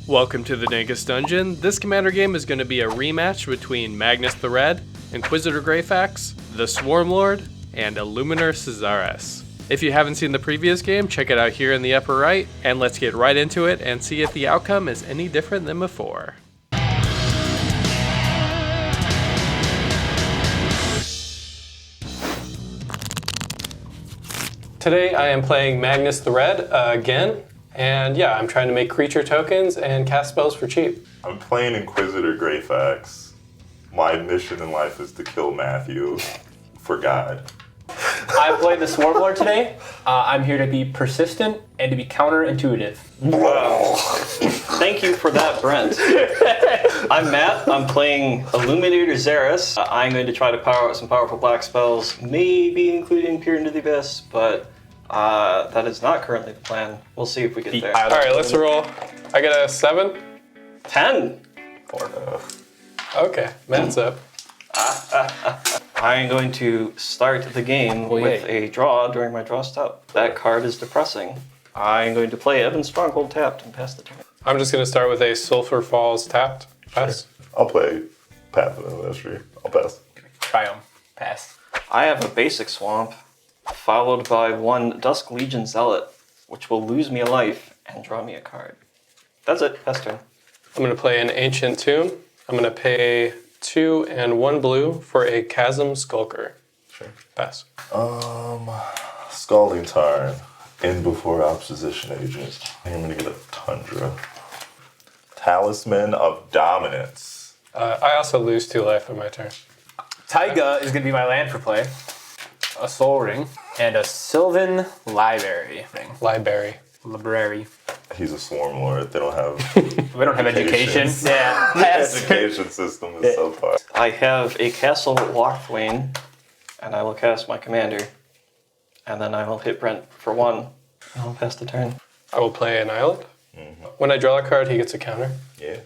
Welcome to the Dankest Dungeon. This Commander game is going to be a rematch between Magnus the Red, Inquisitor Greyfax, the Swarmlord, and Illuminor Szeras. If you haven't seen the previous game, check it out here in the upper right, and let's get right into it and see if the outcome is any different than before. Today I am playing Magnus the Red again. And yeah, I'm trying to make creature tokens and cast spells for cheap. I'm playing Inquisitor Greyfax. My mission in life is to kill Matthew for God. I played the Swarmlord today. I'm here to be persistent and to be counterintuitive. Thank you for that, Brent. I'm Matt. I'm playing Illuminor Szeras. I'm going to try to power out some powerful black spells, maybe including Peer into the Abyss, but that is not currently the plan. We'll see if we get there. All right, let's roll. I got a 7. 10. 4. Okay, Matt's up. I'm going to start the game with a draw during my draw step. That card is depressing. I'm going to play Evan's Stronghold tapped and pass the turn. I'm just going to start with a Sulphur Falls tapped. Pass. Sure. I'll play Path of the Mystery. I'll pass. Triumph. Pass. I have a basic swamp, followed by one Dusk Legion Zealot, which will lose me a life and draw me a card. That's it. Pass turn. I'm going to play an Ancient Tomb. I'm going to pay 2 and 1 blue for a Chasm Skulker. Sure. Pass. Scalding Tarn. In before opposition agent. I'm going to get a Tundra. Talisman of Dominance. I also lose 2 life on my turn. Taiga is going to be my land for play. A Soul Ring and a Sylvan Library thing. Library. He's a Swarmlord. They don't have We don't have education. Yeah. Pass. The education system is so far. I have a Castle Lochthwain, and I will cast my commander. And then I will hit Brent for 1, and I'll pass the turn. I will play an island. When I draw a card, he gets a counter. Yeah.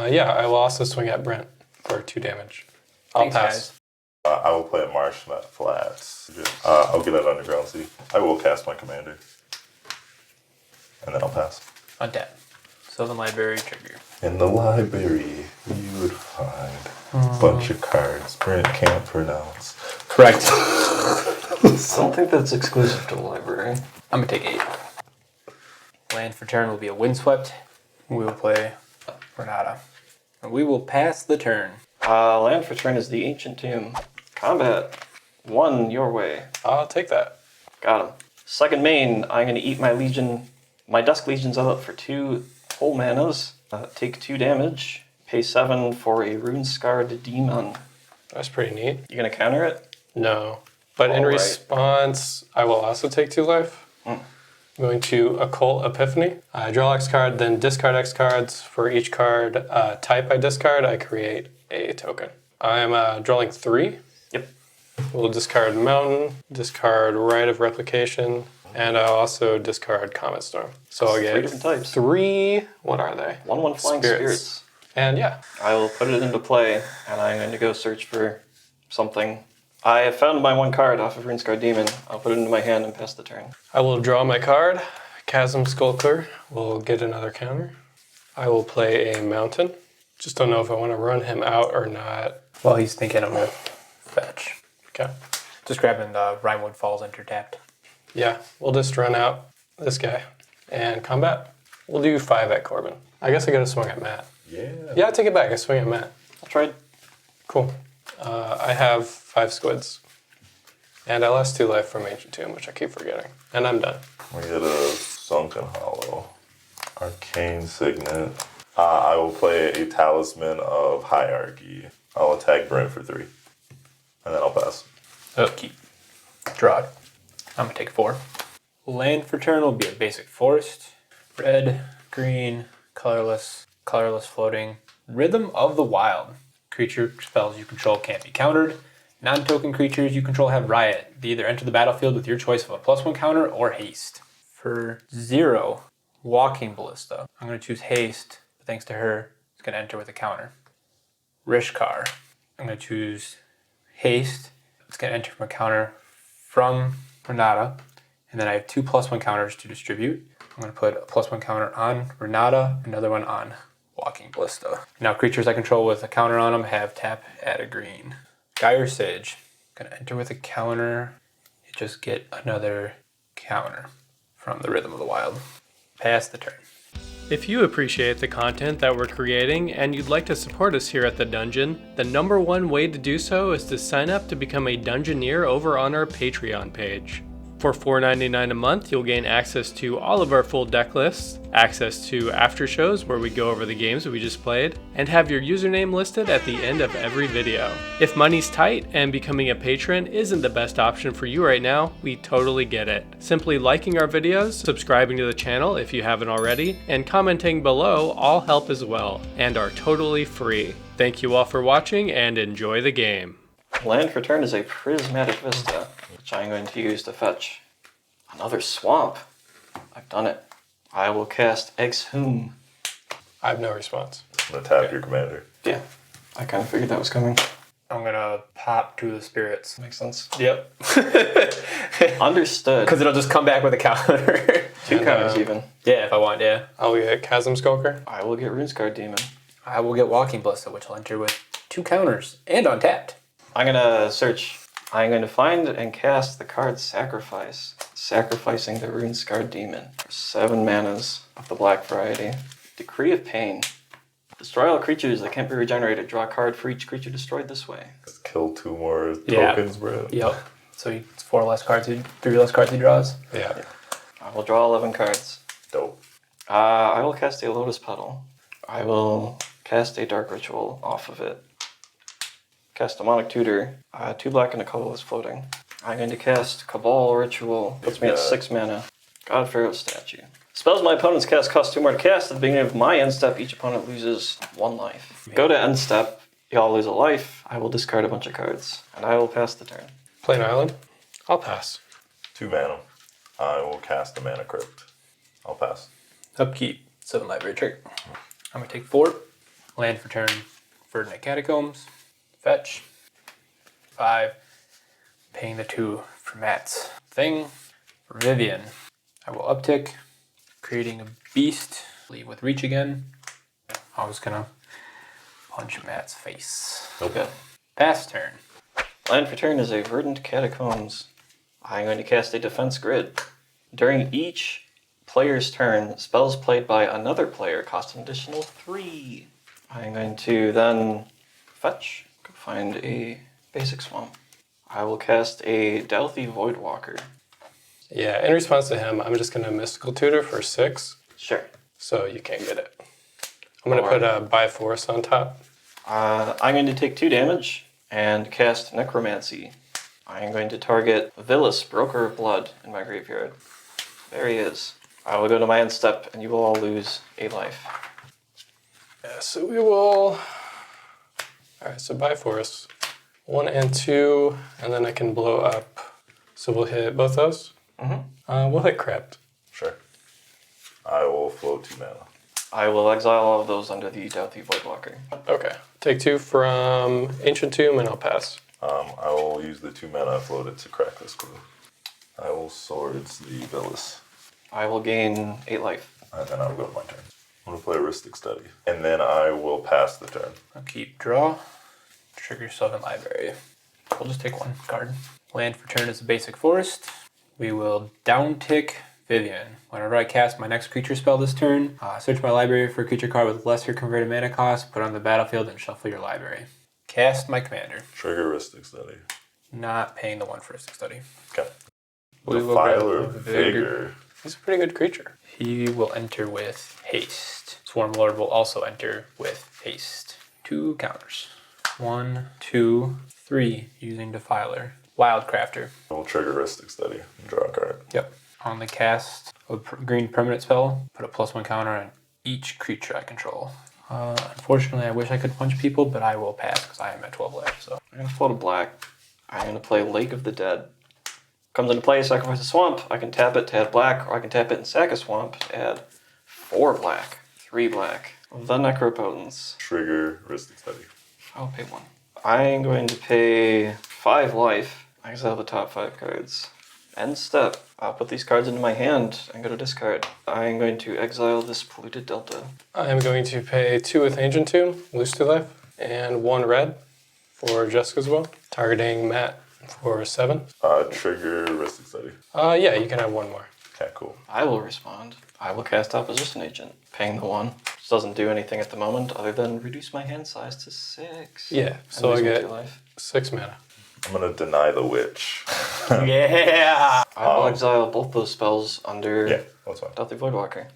Yeah, I will also swing at Brent for 2 damage. I'll Thanks, pass. guys. I will play a Marshmat Flats. I'll get an Underground Sea. I will cast my commander. And then I'll pass. Untap. Sylvan Library trigger. In the library, you would find a bunch of cards Brent can't pronounce. Correct. I don't think that's exclusive to the library. I'm going to take 8. Land for turn will be a Windswept. We will play Renata. And we will pass the turn. Land for turn is the Ancient Tomb. Combat. 1 your way. I'll take that. Got him. Second main, I'm going to eat my Dusk Legion Zealot for 2 whole manas. Take 2 damage. Pay 7 for a Rune-Scarred Demon. That's pretty neat. You going to counter it? No. But in Alright. response, I will also take 2 life. I'm going to Occult Epiphany. I draw X card, then discard X cards. For each card type I discard, I create a token. I'm drawing 3. Yep. We'll discard Mountain, discard Rite of Replication, and I'll also discard Comet Storm. So I'll 3 get different types. 3, what are they? 1/1 Flying Spirits. And yeah. I will put it into play, and I'm going to go search for something. I have found my 1 card off of Rune-Scarred Demon. I'll put it into my hand and pass the turn. I will draw my card. Chasm Skulker will get another counter. I will play a Mountain. Just don't know if I want to run him out or not. Well, he's thinking I'm going to fetch. Okay. Just grabbing the Rhinewood Falls tapped. Yeah, we'll just run out this guy and combat. We'll do 5 at Corbin. I guess I got to swing at Matt. Yeah, I take it back. I swing at Matt. I'll trade. Cool. I have 5 squids. And I lost 2 life from Ancient Tomb, which I keep forgetting. And I'm done. We get a Sunken Hollow. Arcane Signet. I will play a Talisman of Hierarchy. I'll attack Brent for 3. And then I'll pass. Keep. Draw it. I'm going to take 4. Land for turn will be a basic forest. Red, green, colorless floating. Rhythm of the Wild. Creature spells you control can't be countered. Non-token creatures you control have Riot. They either enter the battlefield with your choice of a +1 counter or haste. For 0, Walking Ballista. I'm going to choose haste, but thanks to her, it's going to enter with a counter. Rishkar. I'm going to choose haste. It's going to enter from a counter from Renata. And then I have 2 +1 counters to distribute. I'm going to put a +1 counter on Renata, another one on Walking Ballista. Now creatures I control with a counter on them have tap, add a green. Gyre Sage. Going to enter with a counter. You just get another counter from the Rhythm of the Wild. Pass the turn. If you appreciate the content that we're creating and you'd like to support us here at the Dungeon, the #1 way to do so is to sign up to become a Dungeoneer over on our Patreon page. For $4.99 a month, you'll gain access to all of our full deck lists, access to after shows where we go over the games that we just played, and have your username listed at the end of every video. If money's tight and becoming a patron isn't the best option for you right now, we totally get it. Simply liking our videos, subscribing to the channel if you haven't already, and commenting below all help as well, and are totally free. Thank you all for watching and enjoy the game. Land for turn is a Prismatic Vista, which I'm going to use to fetch another swamp. I've done it. I will cast Exhume. I have no response. I'm gonna tap your commander. Yeah, I kind of figured that was coming. I'm going to pop 2 of the spirits. Makes sense. Yep. Understood. Because it'll just come back with a counter. 2 And, counters even. Yeah, if I want, yeah. I'll get Chasm Skulker. I will get Runescarred Demon. I will get Walking Ballista, which will enter with 2 counters and untapped. I'm gonna search. I'm going to find and cast the card Sacrifice. Sacrificing the Runescarred Demon for 7 manas of the black variety. Decree of Pain. Destroy all creatures that can't be regenerated. Draw a card for each creature destroyed this way. Just kill 2 more Yeah. tokens, bro. Yep. So it's 4 less cards, 3 less cards he draws. Yeah. I will draw 11 cards. Dope. I will cast a Lotus Petal. I will cast a Dark Ritual off of it. Cast Demonic Tutor. 2 black and a colorless floating. I'm going to cast Cabal Ritual. Puts me at 6 mana. God Pharaoh Statue. Spells my opponents cast cost 2 more to cast. At the beginning of my end step, each opponent loses 1 life. Go to end step. Y'all lose a life. I will discard a bunch of cards. And I will pass the turn. Play an island. I'll pass. 2 mana. I will cast a Mana Crypt. I'll pass. Upkeep. 7 library trick. I'm going to take 4. Land for turn. Verdant Catacombs. Fetch. 5. Paying the 2 for Matt's thing. For Vivian. I will uptick. Creating a beast. Leave with reach again. I was going to punch Matt's face. Okay. Pass turn. Land for turn is a Verdant Catacombs. I'm going to cast a Defense Grid. During each player's turn, spells played by another player cost an additional 3. I'm going to then fetch, go find a basic swamp. I will cast a Delphi Voidwalker. Yeah, in response to him, I'm just going to Mystical Tutor for 6, Sure. so you can't get it. I'm going to put a Bifrost on top. I'm going to take 2 damage and cast Necromancy. I am going to target Villas, Broker of Blood, in my graveyard. There he is. I will go to my end step, and you will all lose a life. Yeah, so we will... Alright, so Bifrost. 1 and 2, and then I can blow up. So we'll hit both those? We'll hit Crypt. Sure. I will float 2 mana. I will exile all of those under the Delphi Voidwalker. Okay. Take 2 from Ancient Tomb, and I'll pass. I will use the 2 mana I floated to crack this clue. I will Swords the Villas. I will gain 8 life. And then I'll go to my turn. I'm going to play Aristic Study. And then I will pass the turn. Upkeep. Draw. Trigger 7 library. We'll just take 1 card. Land for turn is a basic forest. We will downtick Vivian. Whenever I cast my next creature spell this turn, search my library for a creature card with lesser converted mana cost, put it on the battlefield, and shuffle your library. Cast my commander. Trigger Aristic Study. Not paying the 1 for Aristic Study. Okay. We will Defiler grab Vigor. He's a pretty good creature. He will enter with haste. Swarmlord will also enter with haste. 2 counters. 1, 2, 3 using Defiler. Wildcrafter. I will trigger Aristic Study and draw a card. Yep. On the cast of green permanent spell, put a +1 counter on each creature I control. Unfortunately, I wish I could punch people, but I will pass because I am at 12 life. So I'm going to float a black. I'm going to play Lake of the Dead. Comes into play, sacrifice a swamp. I can tap it to add black, or I can tap it and sack a swamp to add 4 black, 3 black. The Necropotence. Trigger Aristic Study. I'll pay 1. I'm going to pay 5 life. I exile the top 5 cards. End step. I'll put these cards into my hand and go to discard. I'm going to exile this polluted delta. I'm going to pay 2 with Ancient Tomb, lose 2 life, and 1 red for Jessica as well, targeting Matt for 7. Trigger Ristic Study. Yeah, you can have 1 more. Okay, cool. I will respond. I will cast Opposition Agent, paying the 1. Which doesn't do anything at the moment other than reduce my hand size to 6. Yeah, so I lose my get 2 life. 6 mana. I'm gonna deny the witch. Yeah! I will exile both those spells under Yeah, that's fine. Stealthy Voidwalker.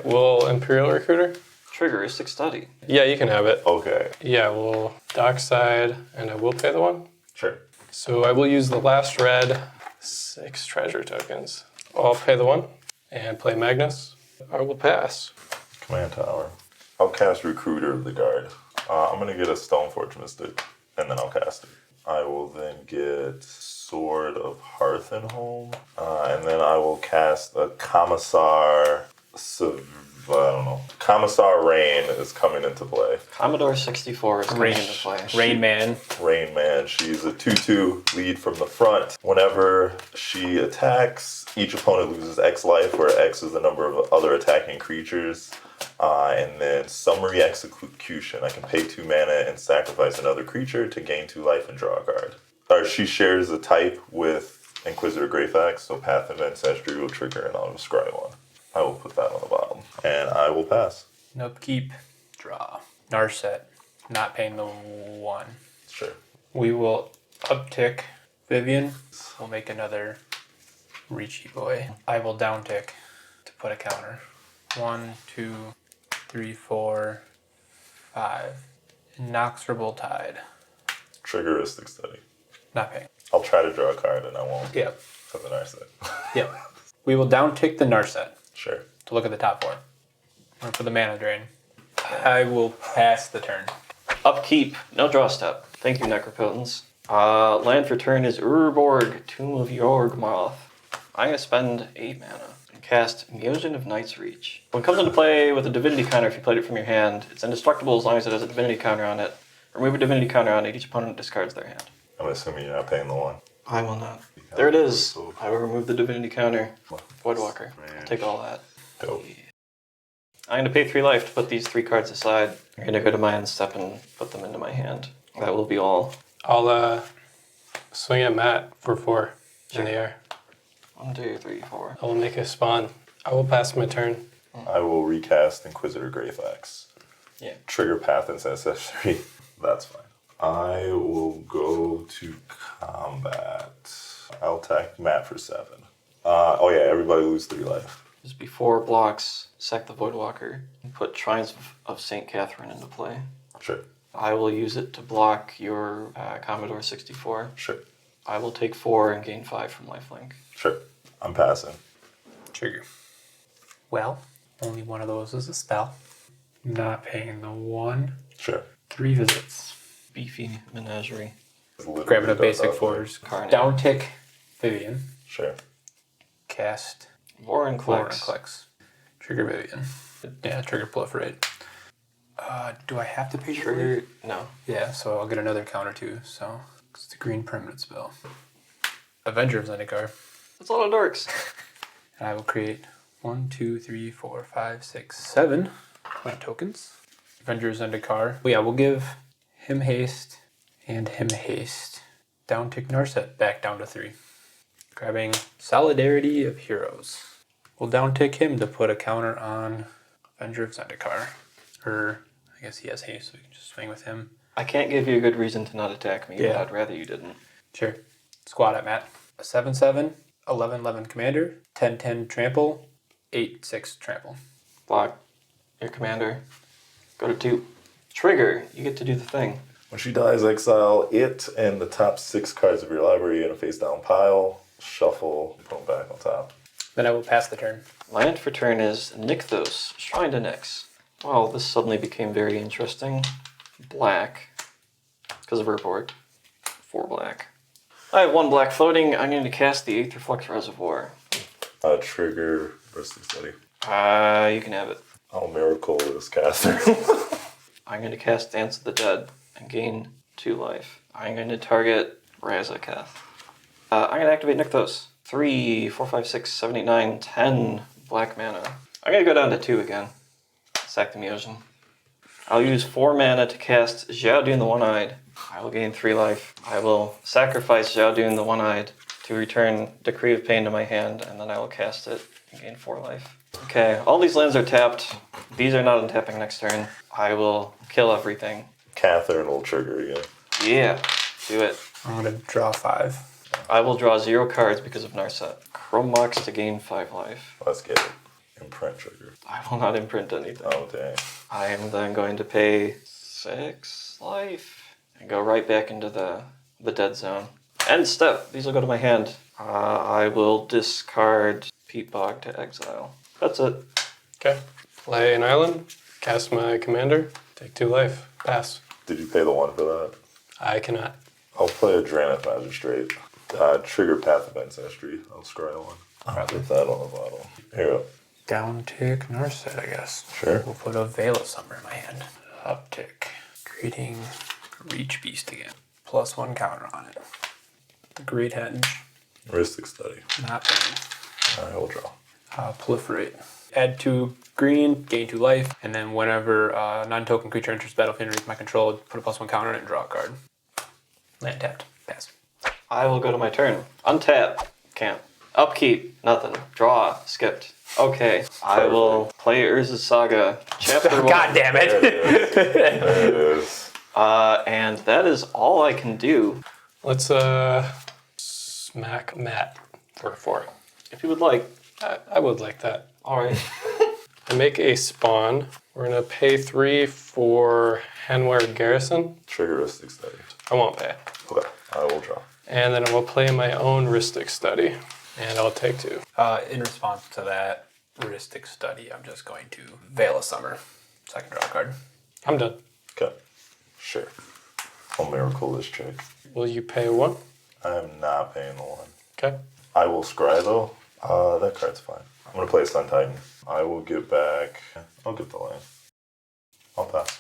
Will Imperial Recruiter? Triggeristic Study. Yeah, you can have it. Okay, Yeah, we'll Dockside, and I will pay the 1. sure. So I will use the last red, 6 treasure tokens. I'll pay the 1 and play Magnus. I will pass. Command Tower. I'll cast Recruiter of the Guard. I'm gonna get a Stoneforge Mystic, and then I'll cast it. I will then get Sword of Hearthenholm, and then I will cast a Commissar. I don't know. Commissar Rain is coming into play. Commodore 64 is coming into play. Rain Man. Rain Man. She's a 2/2 lead from the front. Whenever she attacks, each opponent loses X life, where X is the number of other attacking creatures. And then Summary Execution. I can pay 2 mana and sacrifice another creature to gain 2 life and draw a card. She shares a type with Inquisitor Greyfax, so Path of Ancestry will trigger and I'll just scry 1. I will put that on the bottom. And I will pass. Upkeep. Draw. Narset. Not paying the 1. Sure. We will uptick Vivian. We'll make another Reachy Boy. I will downtick to put a counter. 1, 2, 3, 4, 5. Inexorable Tide. Triggeristic Study. Not paying. I'll try to draw a card and I won't. Yep. For the Narset. Yep. We will downtick the Narset Sure. to look at the top 4. Or for the mana drain. I will pass the turn. Upkeep. No draw step. Thank you, Necropotence. Land for turn is Urborg, Tomb of Yorgmoth. I'm going to spend 8 mana and cast Musion of Night's Reach. When it comes into play with a divinity counter, if you played it from your hand, it's indestructible as long as it has a divinity counter on it. Remove a divinity counter on it, each opponent discards their hand. I'm assuming you're not paying the 1. I will not. There it is. I will remove the divinity counter. Voidwalker. I'll take all that. Dope. I'm going to pay 3 life to put these 3 cards aside. I'm going to go to my end step and put them into my hand. That will be all. I'll swing at Matt for 4 in the air. 1, 2, 3, 4. I will make a spawn. I will pass my turn. I will recast Inquisitor Greyfax. Yeah. Trigger Path and Ancestry. That's fine. I will go to combat. I'll attack Matt for 7. Oh yeah, everybody lose 3 life. Just before blocks, sack the Voidwalker and put Shrines of St. Catherine into play. Sure. I will use it to block your Commodore 64. Sure. I will take 4 and gain 5 from lifelink. Sure. I'm passing. Trigger. Well, only one of those is a spell. Not paying the 1. Sure. 3 visits. Beefy menagerie. Grabbing a basic 4s. Carnage. Downtick Vivian. Sure. Cast Warren Warren Clicks. Clicks. Trigger Vivian. Yeah, trigger Proliferate. Do I have to pay for Trigger. it? No. Yeah, so I'll get another counter too. So it's the green permanent spell. Avenger of Zendikar. That's a lot of dorks. And I will create 1, 2, 3, 4, 5, 6, 7 my tokens. Avenger of Zendikar. Well, yeah, we'll give him haste and him haste. Downtick Narset back down to 3. Grabbing Solidarity of Heroes. We'll downtick him to put a counter on Avenger of Zendikar. Or, I guess he has haste, so we can just swing with him. I can't give you a good reason to not attack me, Yeah. but I'd rather you didn't. Sure. Squad at Matt. A 7/7, 11/11 commander, 10/10 trample, 8/6 trample. Block your commander. Go to 2. Trigger. You get to do the thing. When she dies, exile it and the top 6 cards of your library in a face down pile. Shuffle, put them back on top. Then I will pass the turn. Land for turn is Nykthos, Shrine to Nyx. Well, this suddenly became very interesting. Black, because of Urborg. 4 black. I have 1 black floating. I'm going to cast the Aetherflux Reservoir. Trigger Ristic Study. You can have it. I'll miracle this caster. I'm going to cast Dance of the Dead and gain 2 life. I'm going to target Razaketh. I'm going to activate Nykthos. 3, 4, 5, 6, 7, 8, 9, 10 black mana. I'm going to go down to 2 again. Sack the Museum. I'll use 4 mana to cast Xiaodun the One-Eyed. I will gain 3 life. I will sacrifice Xiaodun the One-Eyed to return Decree of Pain to my hand, and then I will cast it and gain 4 life. Okay, all these lands are tapped. These are not untapping next turn. I will kill everything. Catherine will trigger again. Yeah, do it. I'm going to draw 5. I will draw 0 cards because of Narset. Chrome Mox to gain 5 life. Let's get it. Imprint trigger. I will not imprint anything. Oh, dang. I am then going to pay 6 life and go right back into the dead zone. End step. These will go to my hand. I will discard Peat Bog to exile. That's it. Okay. Play an island, cast my commander, take 2 life, pass. Did you pay the 1 for that? I cannot. I'll play a Draneth Magistrate. Trigger Path of Ancestry. I'll scry 1. I'll put that on the bottom. Here up. Down tick Narset, I guess. Sure. We'll put a Veil of Summer in my hand. Up tick. Creating Reach Beast again. +1 counter on it. Great Henge. Mystic Study. Not bad. Alright, we'll draw. Proliferate. Add 2 green, gain 2 life, and then whenever non-token creature enters the battlefield underneath my control, put a +1 counter on it and draw a card. Land tapped. Pass. I will go to my turn. Untap. Can't. Upkeep. Nothing. Draw. Skipped. Okay. I will play Urza's Saga. Chapter 1. God damn it! There it is. And that is all I can do. Let's smack Matt for 4. If you would like. I would like that. All right. I make a spawn. We're gonna pay 3 for Hanware Garrison. Trigger Mystic Study. I won't pay. Okay, I will draw. And then I will play my own Ristic Study. And I'll take 2. In response to that Ristic Study, I'm just going to Veil of Summer, so I can draw a card. I'm done. Okay. Sure. I'll miracle this check. Will you pay 1? I am not paying the 1. Okay. I will scry though. That card's fine. I'm gonna play Sun Titan. I will get back. I'll get the land. I'll pass.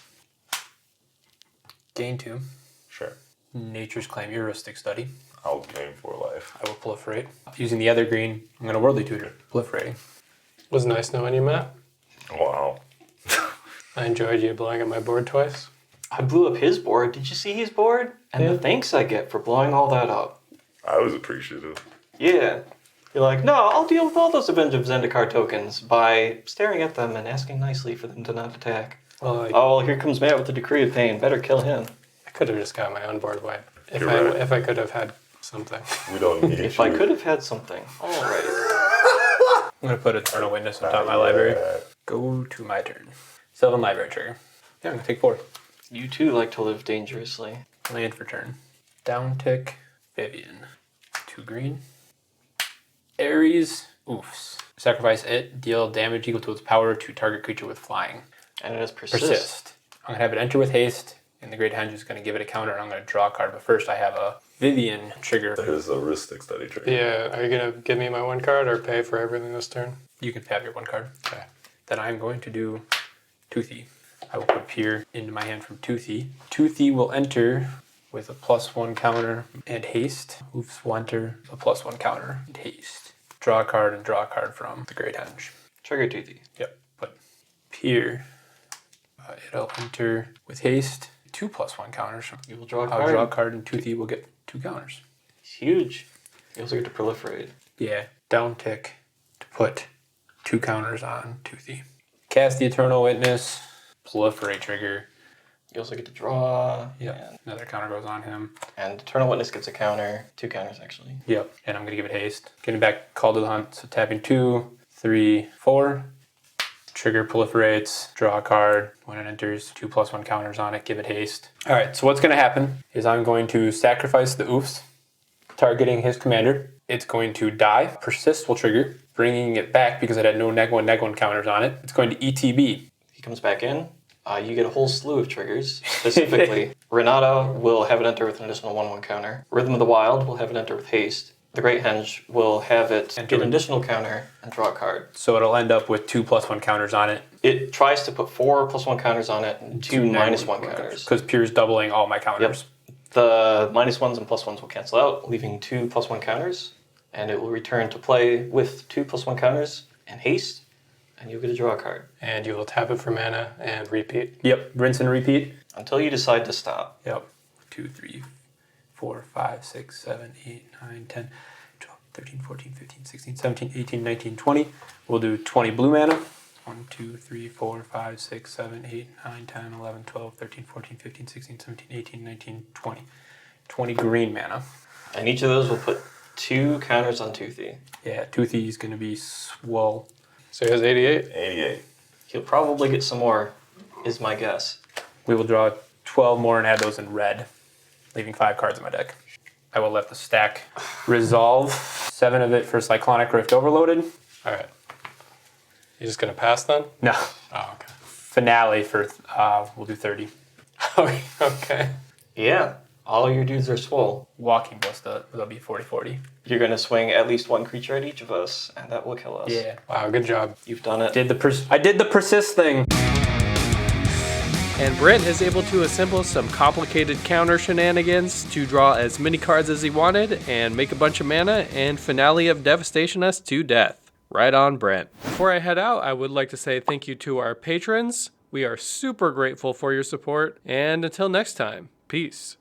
Gain 2. Sure. Nature's Claim, Heuristic Study. I'll gain 4 life. I will proliferate. Using the other green, I'm going to Worldly Tutor. Proliferating. Was nice knowing you, Matt. Wow. I enjoyed you blowing up my board twice. I blew up his board. Did you see his board? And the thanks I get for blowing all that up. I was appreciative. Yeah. You're like, no, I'll deal with all those Avenge of Zendikar tokens by staring at them and asking nicely for them to not attack. Well, Oh, well, here comes Matt with the Decree of Pain. Better kill him. I could have just got my own board wipe. You're right. If I could have had something. We don't need If you. I could have had something. All right. I'm going to put Eternal Witness on top of my library. Go to my turn. Sylvan Library trigger. Yeah, I'm going to take 4. You too like to live dangerously. Land for turn. Down tick Vivian. 2 green. Ares. Oofs. Sacrifice it. Deal damage equal to its power to target creature with flying. And it has persist. Persist. I'm going to have it enter with haste. And the Great Henge is going to give it a counter. And I'm going to draw a card. But first I have a Vivian trigger. There's a Ristic Study trigger. Yeah, are you going to give me my 1 card or pay for everything this turn? You can have your 1 card. Okay. Then I'm going to do Toothy. I will put Peer into my hand from Toothy. Toothy will enter with a +1 counter and haste. Oofs will enter a +1 counter and haste. Draw a card and draw a card from the Great Henge. Trigger Toothy. Yep. Put Peer. It'll enter with haste. 2 +1 counters. You will draw a I'll card. draw a card and Toothy will get 2 counters. It's huge. You also get to proliferate. Yeah. Down tick to put 2 counters on Toothy. Cast the Eternal Witness. Proliferate trigger. You also get to draw. Yep. Another counter goes on him. And Eternal Witness gets a counter. 2 counters, actually. Yep. And I'm going to give it haste. Getting back Call to the Hunt. So tapping 2, 3, 4. Trigger proliferates. Draw a card. When it enters, 2 +1 counters on it. Give it haste. All right. So what's going to happen is I'm going to sacrifice the oofs, targeting his commander. It's going to die. Persist will trigger, bringing it back because it had no neg1 counters on it. It's going to ETB. He comes back in. You get a whole slew of triggers. Specifically, Renata will have it enter with an additional 1/1 counter. Rhythm of the Wild will have it enter with haste. The Great Henge will have it get an additional counter and draw a card. So it'll end up with 2 +1 counters on it. It tries to put 4 +1 counters on it and 2 -1 counters. Because Pure's doubling all my counters. Yep. The -1s and +1s will cancel out, leaving 2 +1 counters. and it will return to play with 2+1 counters and haste, and you'll get to draw a card. And you will tap it for mana and repeat. Yep, rinse and repeat. Until you decide to stop. Yep. 2, 3, 4, 5, 6, 7, 8, 9, 10, 12, 13, 14, 15, 16, 17, 18, 19, 20. We'll do 20 blue mana. 1, 2, 3, 4, 5, 6, 7, 8, 9, 10, 11, 12, 13, 14, 15, 16, 17, 18, 19, 20. 20 green mana. And each of those will put 2 counters on Toothy. Yeah, Toothy is going to be swole. So he has 88. 88. He'll probably get some more, is my guess. We will draw 12 more and add those in red, leaving 5 cards in my deck. I will let the stack resolve. 7 of it for Cyclonic Rift overloaded. All right. You just gonna pass then? No. Oh, okay. Finale for, we'll do 30. Okay. Yeah, all your dudes are swole. Walking Ballista, that'll be 40-40. You're going to swing at least 1 creature at each of us, and that will kill us. Yeah. Wow, good job. You've done it. I did the persist thing. And Brent is able to assemble some complicated counter shenanigans to draw as many cards as he wanted and make a bunch of mana and finale of devastation us to death. Right on, Brent. Before I head out, I would like to say thank you to our patrons. We are super grateful for your support, and until next time, peace.